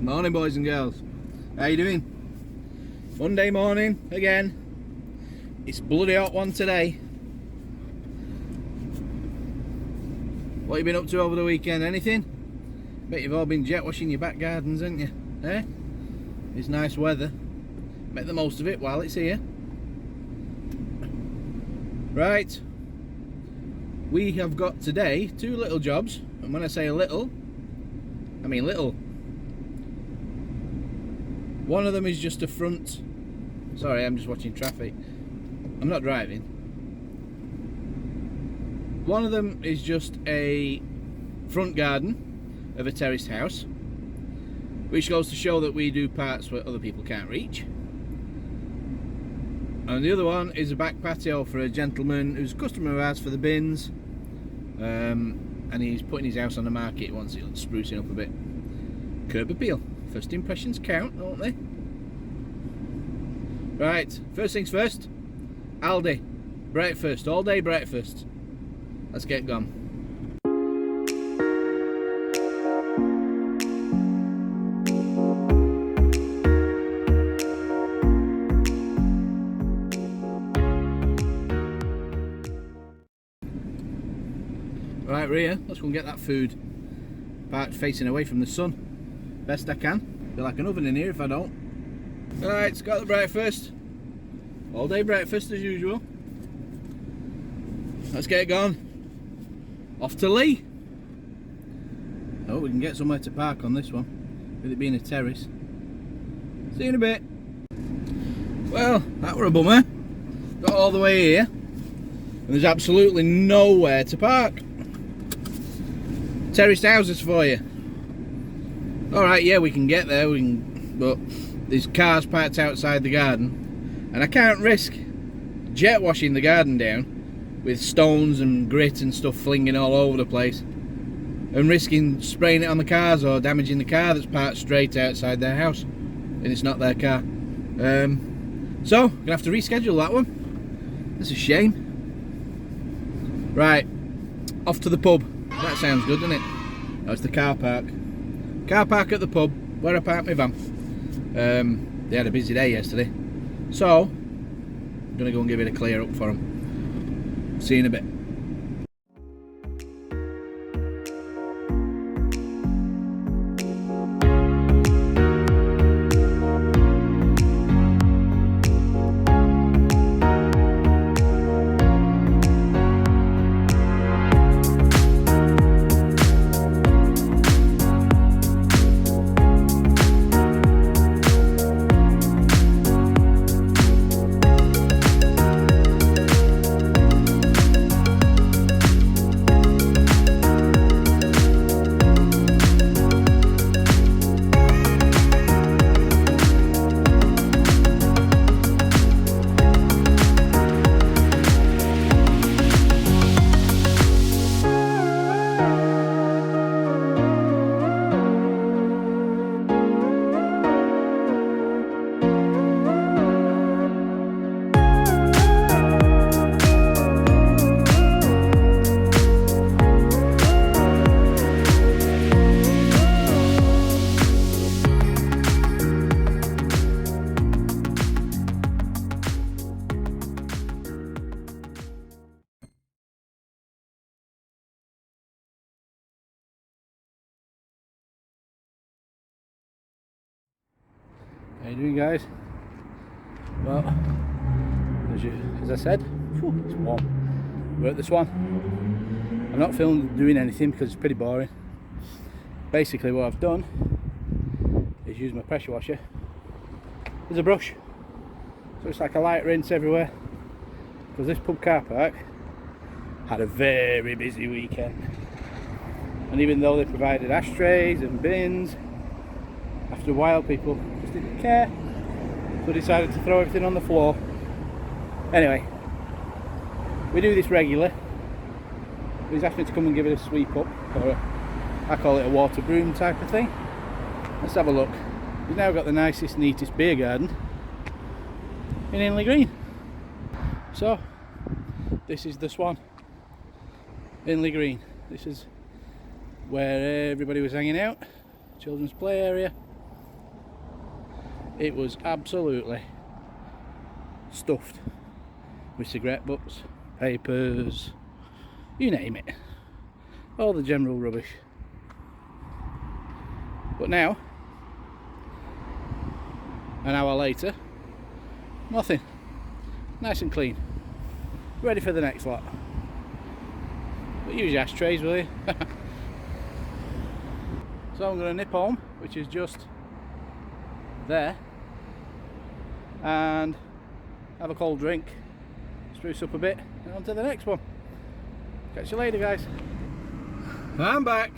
Morning, boys and girls. How you doing? Monday morning again. It's bloody hot one today. What have you been up to over the weekend? Anything? Bet you've all been jet washing your back gardens, haven't you? Eh? It's nice weather. Make the most of it while it's here. Right. We have got today 2 little jobs. And when I say little, I mean little. One of them is just a front. Sorry, I'm just watching traffic. I'm not driving. One of them is just a front garden of a terraced house, which goes to show that we do parts where other people can't reach. And the other one is a back patio for a gentleman who's a customer of ours for the bins. And he's putting his house on the market once it's sprucing up a bit. Curb appeal. First impressions count, don't they? Right, first things first. Aldi. Breakfast. All day breakfast. Let's get gone. Right, Rhea, let's go and get that food. Parked facing away from the sun. Best I can. Be like an oven in here if I don't. Right, it's got the breakfast. All day breakfast as usual. Let's get it gone. Off to Lee. Oh, we can get somewhere to park on this one, with it being a terrace. See you in a bit. Well, that were a bummer. Got all the way here, and there's absolutely nowhere to park. Terraced houses for you. Alright, yeah, we can get there, but there's cars parked outside the garden, and I can't risk jet washing the garden down with stones and grit and stuff flinging all over the place, and risking spraying it on the cars or damaging the car that's parked straight outside their house, and it's not their car. So, gonna have to reschedule that one. That's a shame. Right, off to the pub. That sounds good, doesn't it? That's the car park. Car park at the pub, where I parked my van. They had a busy day yesterday. So, I'm going to go and give it a clear up for them. See you in a bit. How you doing, guys? Well, as I said, it's warm. We're at the Swan. I'm not doing anything because it's pretty boring. Basically what I've done is use my pressure washer as a brush. So it's like a light rinse everywhere. Because this pub car park had a very busy weekend. And even though they provided ashtrays and bins, after a while people just didn't care, so decided to throw everything on the floor. Anyway, we do this regularly. He's asked me to come and give it a sweep up, or I call it a water broom type of thing. Let's have a look. We've now got the nicest, neatest beer garden in Inley Green. So, this is the Swan, Inley Green. This is where everybody was hanging out. Children's play area. It was absolutely stuffed with cigarette butts, papers, you name it, all the general rubbish. But now, an hour later, nothing. Nice and clean. Ready for the next lot. But use your ashtrays, will you? So I'm going to nip home, which is just there, and have a cold drink, spruce up a bit, and on to the next one. Catch you later, guys. I'm back.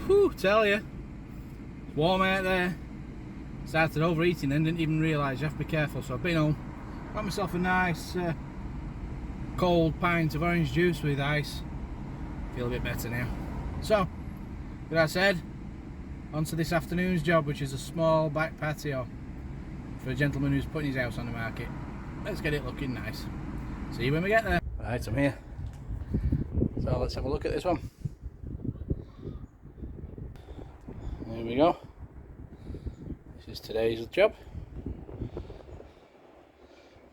Whew, tell you, it's warm out there. Started overeating and didn't even realise. You have to be careful. So I've been home, got myself a nice cold pint of orange juice with ice. Feel a bit better now. So, with that said, on to this afternoon's job, which is a small back patio for a gentleman who's putting his house on the market. Let's get it looking nice. See you when we get there. Right, I'm here. So let's have a look at this one. There we go. This is today's job.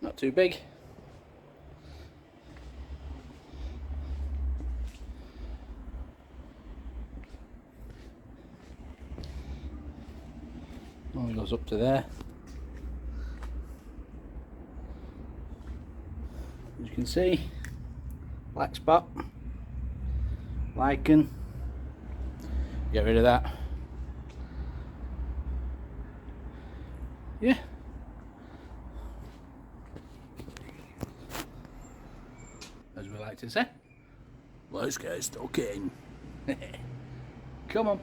Not too big. Only goes up to there. As you can see, black spot, lichen. Get rid of that. Yeah. As we like to say, let's get stuck in. Come on.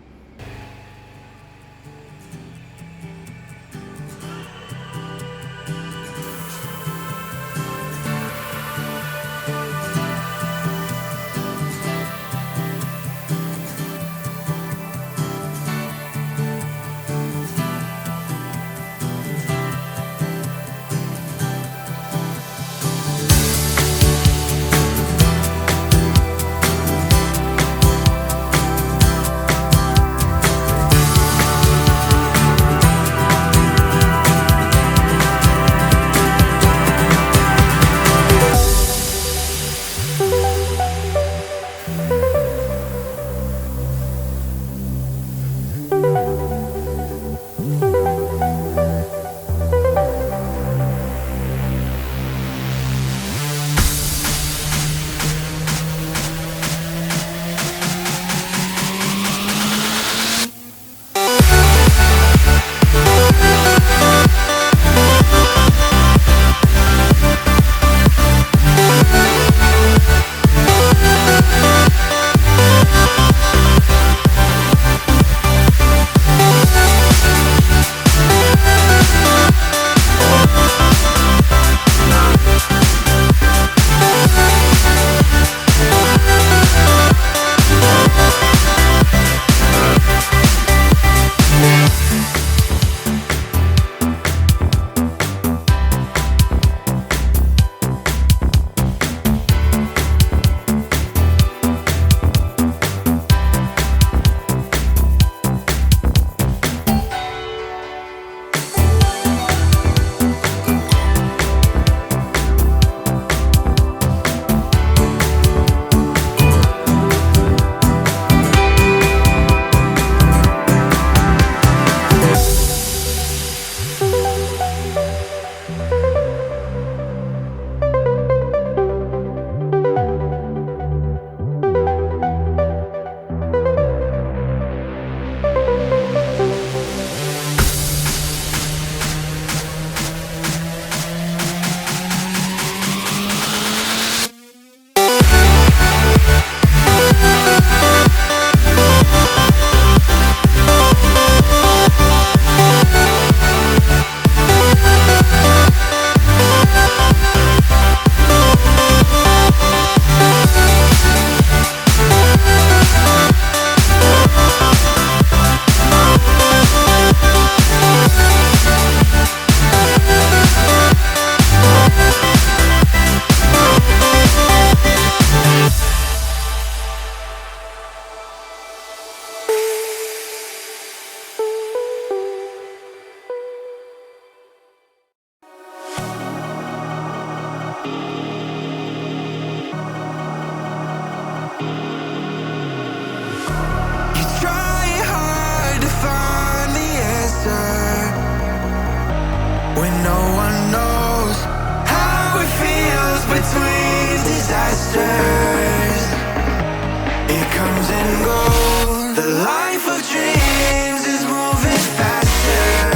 dreams and gold. The life of dreams is moving faster,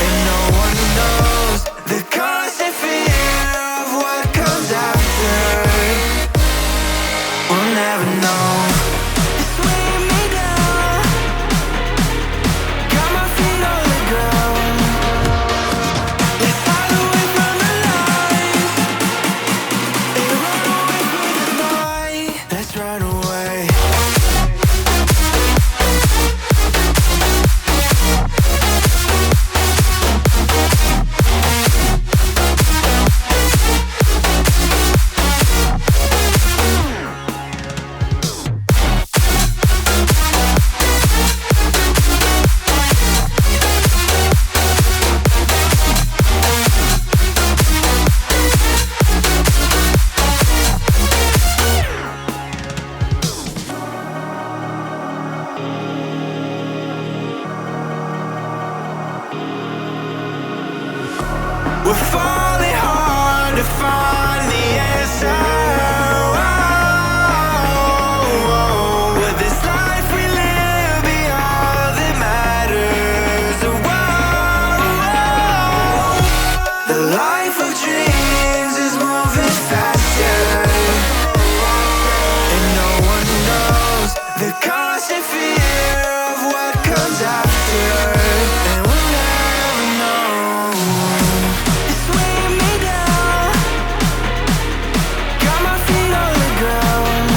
and no one knows the constant fear of what comes after. We'll never know. It's weighing me down, got my feet on the ground. Let's hide away from the lights and run away from the night. Let's run away. We're falling hard to find the answer. Would this life we live be all that matters? The life of dreams is moving faster, and no one knows the constant fear of what comes after. And we'll never know. It's weighing me down, got my feet on the ground.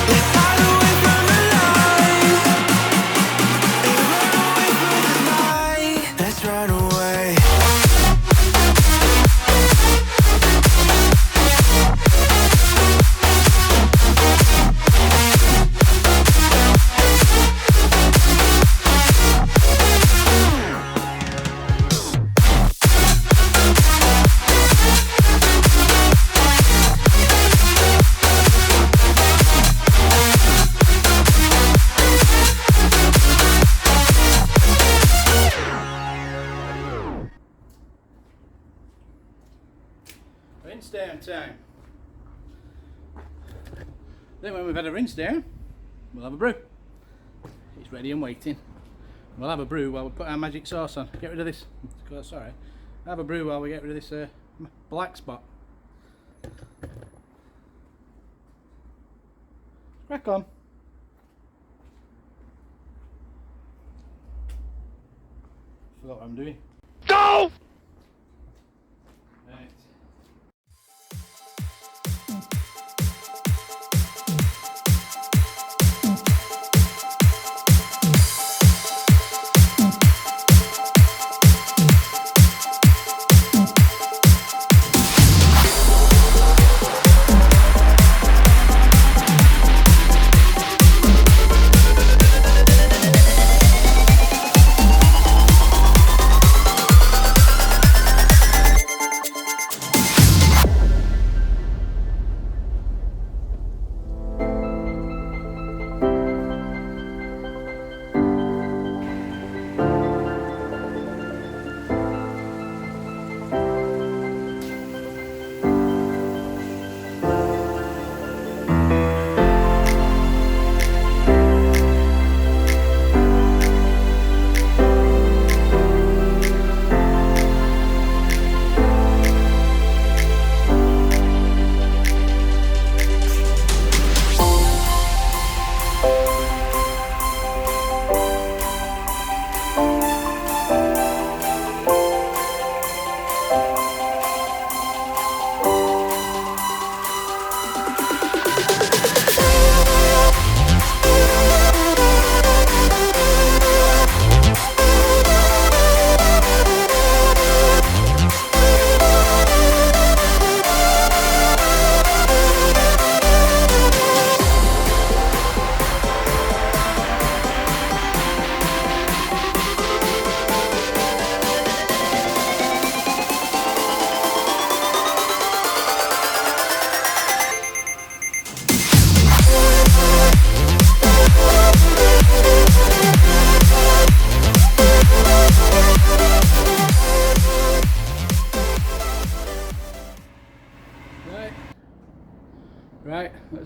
Let's hide away from the lights and run away from the night. Let's run away. Rinse down time. Then when we've had a rinse down, we'll have a brew. It's ready and waiting. We'll have a brew while we put our magic sauce on. Get rid of this. Sorry. Have a brew while we get rid of this black spot. Crack on. Forgot what I'm doing. Go! Right.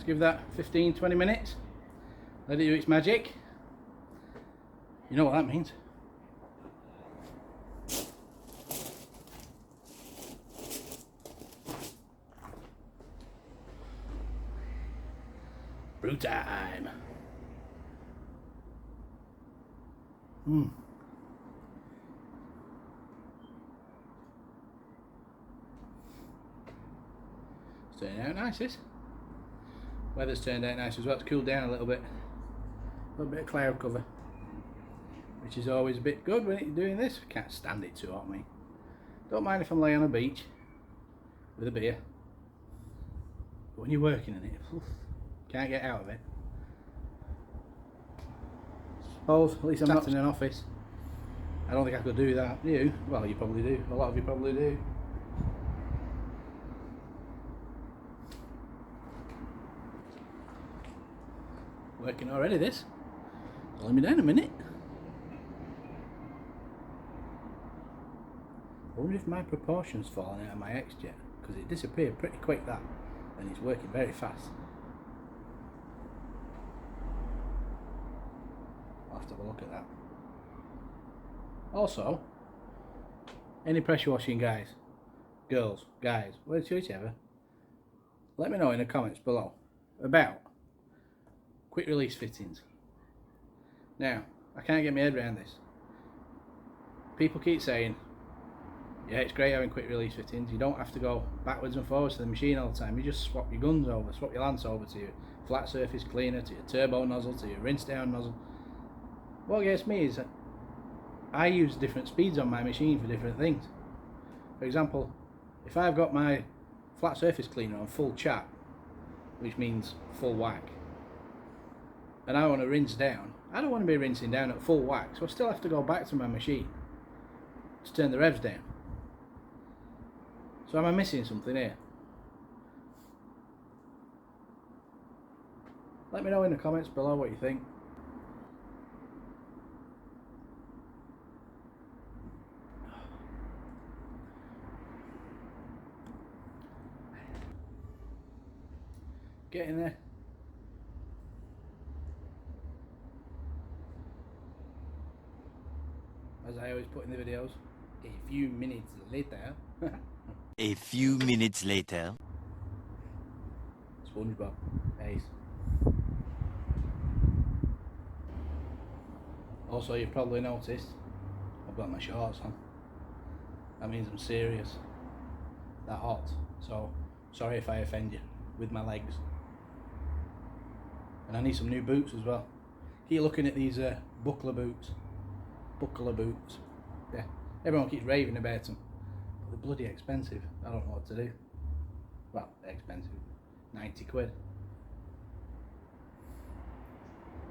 give that 15-20 minutes. Let it do its magic. You know what that means. Brew time. It's turning out nice, this. Weather's turned out nice as well. It's cooled down a little bit. A little bit of cloud cover, which is always a bit good when you're doing this. I can't stand it too hot, me. Don't mind if I'm laying on a beach with a beer. But when you're working in it, can't get out of it. Suppose, at least I'm not in an office. I don't think I could do that. You? Well, you probably do. A lot of you probably do. Working already, this. Let me down a minute. I wonder if my proportion's fallen out of my X-Jet, because it disappeared pretty quick, that, and it's working very fast. I'll have to have a look at that. Also, any pressure washing guys, girls, guys, whichever, let me know in the comments below about quick release fittings. Now, I can't get my head around this. People keep saying, yeah, it's great having quick release fittings. You don't have to go backwards and forwards to the machine all the time. You just swap your guns over, swap your lance over to your flat surface cleaner, to your turbo nozzle, to your rinse down nozzle. What gets me is that I use different speeds on my machine for different things. For example, if I've got my flat surface cleaner on full chat, which means full whack, and I want to rinse down, I don't want to be rinsing down at full whack, so I still have to go back to my machine to turn the revs down. So am I missing something here? Let me know in the comments below what you think. Get in there. As I always put in the videos, a few minutes later. A few minutes later. SpongeBob. Ace. Also, you've probably noticed I've got my shorts on. That means I'm serious. That hot. So, sorry if I offend you with my legs. And I need some new boots as well. Keep looking at these buckler boots. Buckler boots. Yeah, everyone keeps raving about them. But they're bloody expensive. I don't know what to do. Well, they're expensive. 90 quid.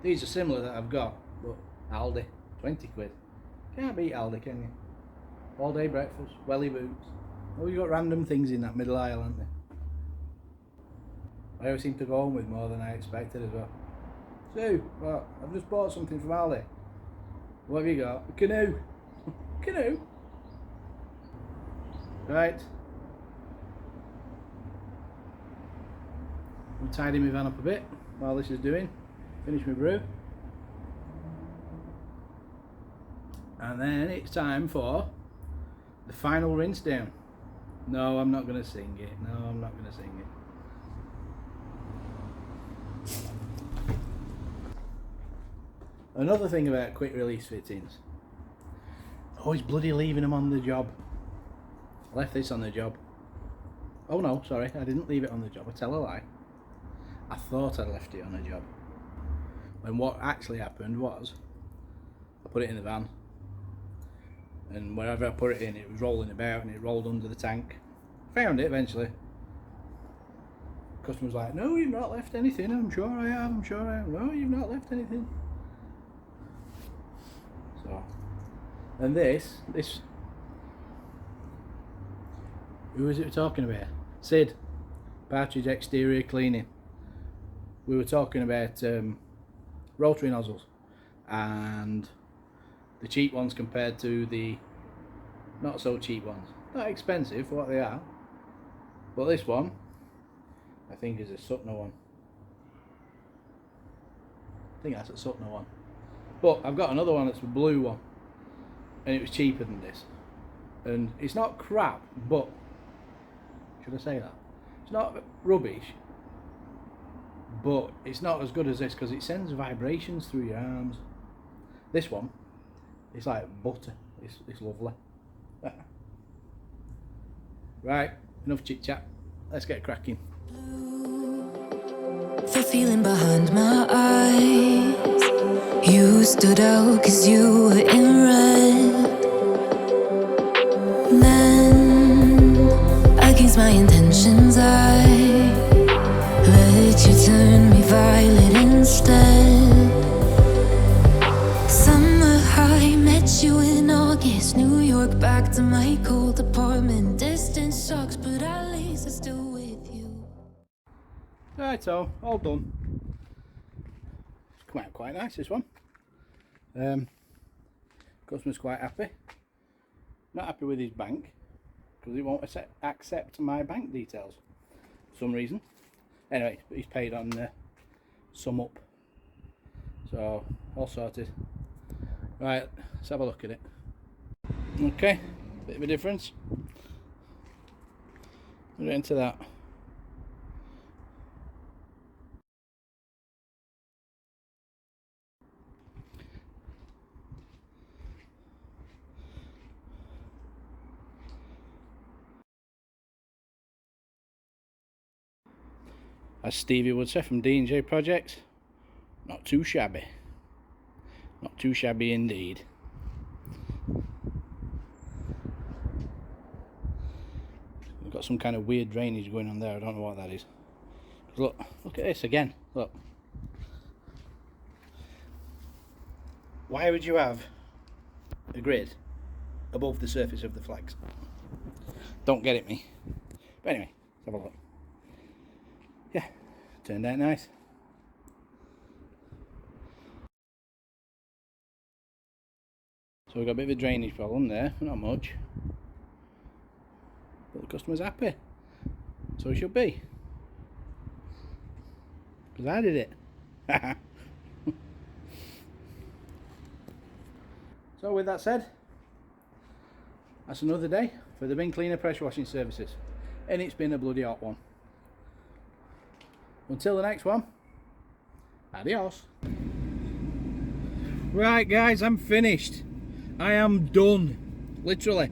These are similar that I've got, but Aldi, 20 quid. Can't beat Aldi, can you? All day breakfast, welly boots. Oh, you got random things in that middle aisle, haven't they? I always seem to go home with more than I expected as well. So, what? I've just bought something from Aldi. What have you got? A canoe. Canoe. Right. I'm tidying my van up a bit while this is doing. Finish my brew. And then it's time for the final rinse down. No, I'm not going to sing it. No, I'm not going to sing it. Another thing about quick release fittings, always bloody leaving them on the job. I left this on the job. Oh no, sorry, I didn't leave it on the job, I tell a lie. I thought I'd left it on the job. When what actually happened was, I put it in the van, and wherever I put it in, it was rolling about and it rolled under the tank. Found it eventually. Customer's like, no, you've not left anything. I'm sure I have, I'm sure I have. No, you've not left anything. So, and this, who was it we're talking about? Sid, Partridge exterior cleaning. We were talking about rotary nozzles and the cheap ones compared to the not so cheap ones. Not expensive for what they are, but this one I think is a Sutner one. think that's a Sutton one. But I've got another one that's a blue one, and it was cheaper than this. And it's not crap, but should I say that? It's not rubbish, but it's not as good as this because it sends vibrations through your arms. This one, it's like butter. It's lovely. Right, enough chit chat. Let's get cracking. The feeling behind my eyes. You stood out 'cause you were in red. Then, against my intentions, I let you turn me violet instead. Summer high, met you in August. New York, back to my cold apartment. Distance sucks, but at least I'm still with you. Right, so all done. It's come out quite nice, this one. Customer's quite happy. Not happy with his bank because he won't accept my bank details for some reason. Anyway, he's paid on sum up, so all sorted. Right, let's have a look at it. Okay, bit of a difference. We'll get into that. As Stevie would say from D&J Projects, not too shabby. Not too shabby indeed. We've got some kind of weird drainage going on there, I don't know what that is. Look at this again, look. Why would you have a grid above the surface of the flags? Don't get it, me. But anyway, let's have a look. Yeah, turned out nice. So we've got a bit of a drainage problem there, not much. But the customer's happy. So he should be. Because I did it. So with that said, that's another day for the bin cleaner pressure washing services. And it's been a bloody hot one. Until the next one, adios. Right guys, I'm finished. I am done, literally.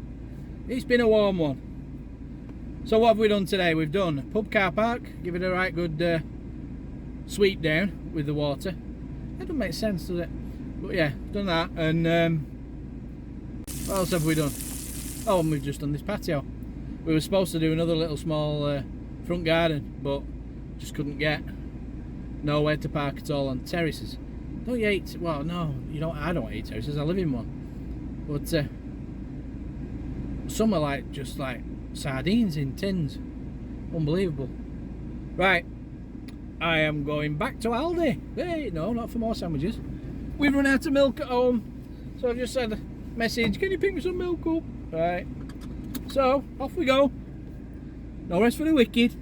It's been a warm one. So what have we done today? We've done pub car park, give it a right good sweep down with the water. That doesn't make sense, does it? But yeah, done that. And what else have we done? Oh, and we've just done this patio. We were supposed to do another little small front garden, but just couldn't get nowhere to park at all on terraces. Don't you hate? Well, no, you don't. I don't hate terraces. I live in one. But some are like just like sardines in tins. Unbelievable. Right, I am going back to Aldi. Hey, no, not for more sandwiches. We've run out of milk at home, so I've just said a message. Can you pick me some milk up? Right. So off we go. No rest for the wicked.